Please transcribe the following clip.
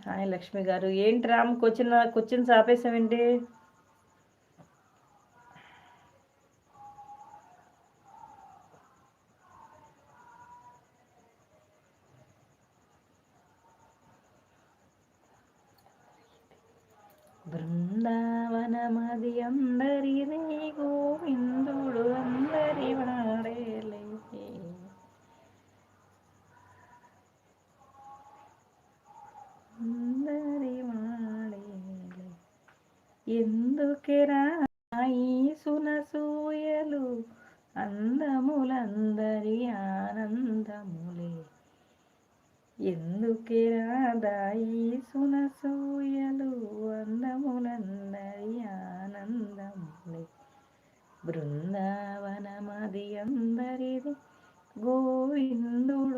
Hi Lakshmi గారు. ఏంటి Ram questions ఆపేసావేంటి? బృందావనమది అందరిదే, గోవిందుడు అందరి వాడేలే. అందరి వాడేలే. ఎందుకెరా ఈ సునసూయలు, అందములందరి ఆనందములే. ఎందుకెరా దాయి సునసూయలు, అందములందరి ఆనందములే. బృందావనమది అందరిది, గోవిందుడు